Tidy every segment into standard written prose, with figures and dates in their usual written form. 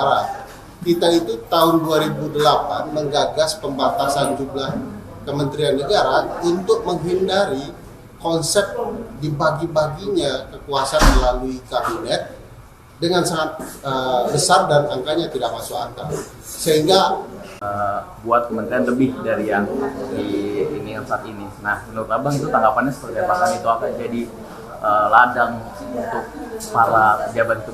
sejarah. Kita itu tahun 2008 menggagas pembatasan jumlah kementerian negara untuk menghindari konsep dibagi-baginya kekuasaan melalui kabinet dengan sangat besar dan angkanya tidak masuk akal. Sehingga buat kementerian lebih dari yang di ini yang saat ini. Nah, menurut Abang itu tanggapannya seperti apa? Kan itu akan jadi ladang untuk para pejabat itu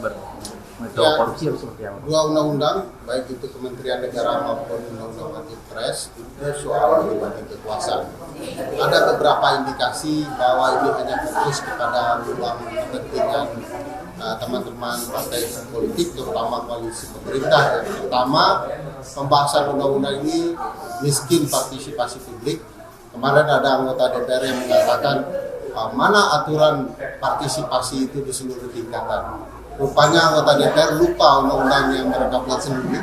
korupsi atau seperti apa? Dua undang-undang, baik itu Kementerian Negara maupun undang-undang anti pres, itu soal bagi kekuasaan. Ada beberapa indikasi bahwa ini hanya fokus kepada ruang kepentingan teman-teman partai politik, terutama koalisi pemerintah. Yang pertama, pembahasan undang-undang ini miskin partisipasi publik. Kemarin ada anggota DPR yang mengatakan mana aturan partisipasi itu di seluruh tingkatan. Rupanya anggota DPR lupa undang-undang yang mereka buat sendiri.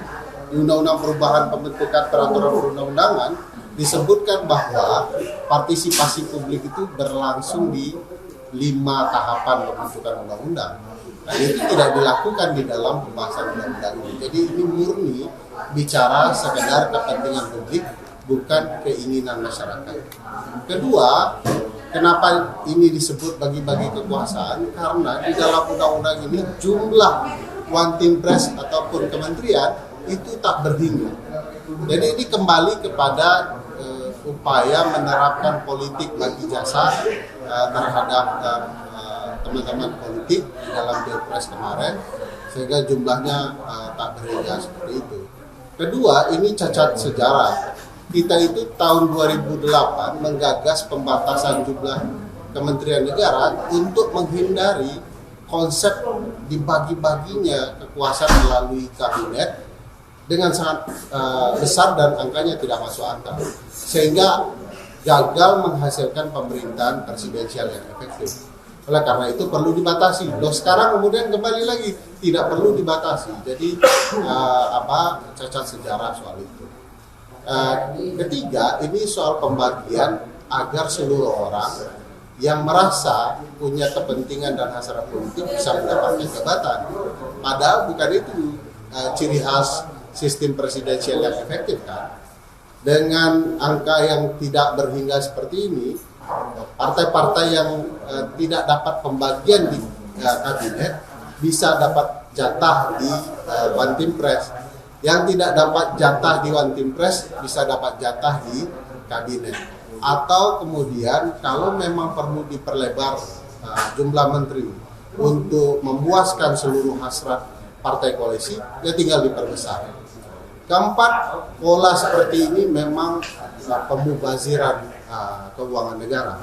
Di Undang-Undang Perubahan Pembentukan Peraturan Perundang-undangan disebutkan bahwa partisipasi publik itu berlangsung di 5 tahapan pembentukan undang-undang. Nah, itu tidak dilakukan di dalam pembahasan undang-undang ini. Jadi ini murni bicara sekedar kepentingan publik, bukan keinginan masyarakat. Kedua, kenapa ini disebut bagi-bagi kekuasaan? Karena di dalam undang-undang ini jumlah one team press ataupun kementerian itu tak berhingga. Jadi ini kembali kepada upaya menerapkan politik bagi jasa terhadap teman-teman politik di dalam Pilpres kemarin, sehingga jumlahnya tak berhingga seperti itu. Kedua, ini cacat sejarah. Kita itu tahun 2008 menggagas pembatasan jumlah kementerian negara untuk menghindari konsep dibagi-baginya kekuasaan melalui kabinet dengan sangat besar dan angkanya tidak masuk akal, sehingga gagal menghasilkan pemerintahan presidensial yang efektif. Oleh karena itu perlu dibatasi. Loh, sekarang kemudian kembali lagi tidak perlu dibatasi. Jadi cacat sejarah soal itu. Ketiga, ini soal pembagian agar seluruh orang yang merasa punya kepentingan dan hasrat politik bisa mendapatkan jabatan. Padahal bukan itu ciri khas sistem presidensial yang efektif, kan? Dengan angka yang tidak berhingga seperti ini, partai-partai yang tidak dapat pembagian di kabinet bisa dapat jatah di one team press. Yang tidak dapat jatah di one team press bisa dapat jatah di kabinet. Atau kemudian kalau memang perlu diperlebar jumlah menteri untuk memuaskan seluruh hasrat partai koalisi, ya tinggal diperbesar. Keempat, pola seperti ini memang pemubaziran keuangan negara.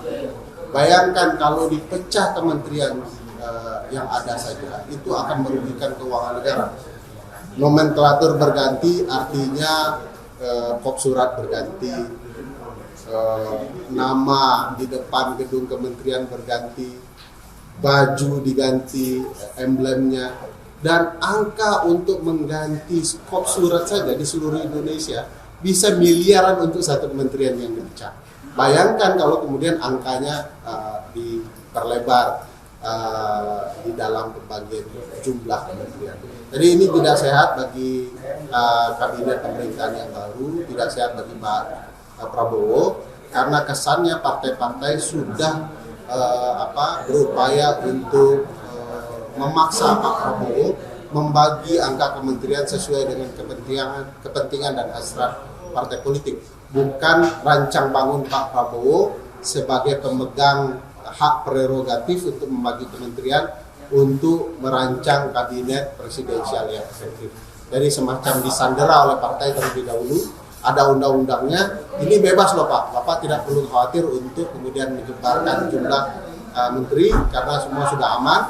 Bayangkan kalau dipecah kementerian yang ada saja, itu akan merugikan keuangan negara. Nomenklatur berganti, artinya kop surat berganti, nama di depan gedung kementerian berganti, baju diganti, emblemnya, dan angka untuk mengganti kop surat saja di seluruh Indonesia bisa miliaran untuk satu kementerian yang dipecah. Bayangkan kalau kemudian angkanya diperlebar di dalam pembagian jumlah kementerian. Jadi ini tidak sehat bagi kabinet pemerintahan yang baru, tidak sehat bagi Pak Prabowo, karena kesannya partai-partai sudah berupaya untuk memaksa Pak Prabowo membagi angka kementerian sesuai dengan kepentingan dan hasrat partai politik, bukan rancang bangun Pak Prabowo sebagai pemegang hak prerogatif untuk membagi kementerian untuk merancang kabinet presidensial yang efektif. Jadi semacam disandera oleh partai terlebih dahulu, ada undang-undangnya, ini bebas loh Pak, Bapak tidak perlu khawatir untuk kemudian menyebarkan jumlah menteri karena semua sudah aman,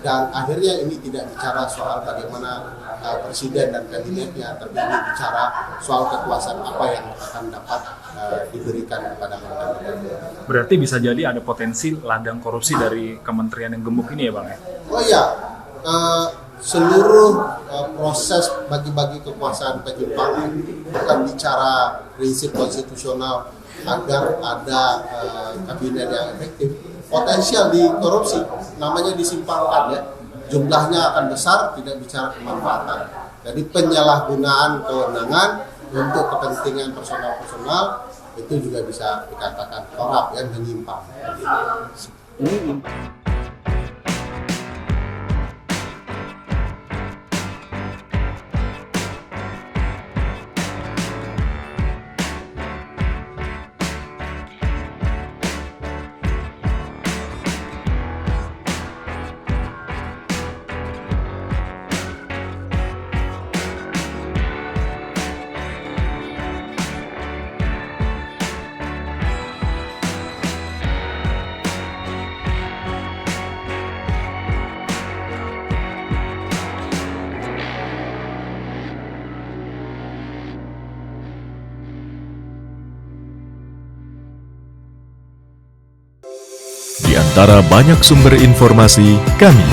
dan akhirnya ini tidak bicara soal bagaimana presiden dan kabinetnya, tapi ini bicara soal kekuasaan apa yang akan dapat diberikan kepada mereka. Berarti bisa jadi ada potensi ladang korupsi dari kementerian yang gemuk ini ya Bang? Oh iya, seluruh proses bagi-bagi kekuasaan penyimpangan, bukan bicara prinsip konstitusional agar ada kabinet yang efektif, potensial dikorupsi, namanya disimpangkan ya, jumlahnya akan besar, tidak bicara kemanfaatan. Jadi penyalahgunaan kewenangan untuk kepentingan personal itu juga bisa dikatakan korup dan menyimpang. Di antara banyak sumber informasi, kami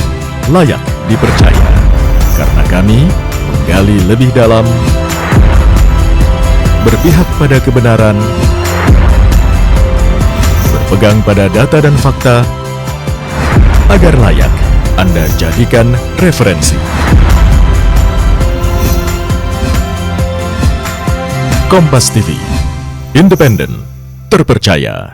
layak dipercaya. Karena kami menggali lebih dalam, berpihak pada kebenaran, berpegang pada data dan fakta, agar layak Anda jadikan referensi. Kompas TV, independen, terpercaya.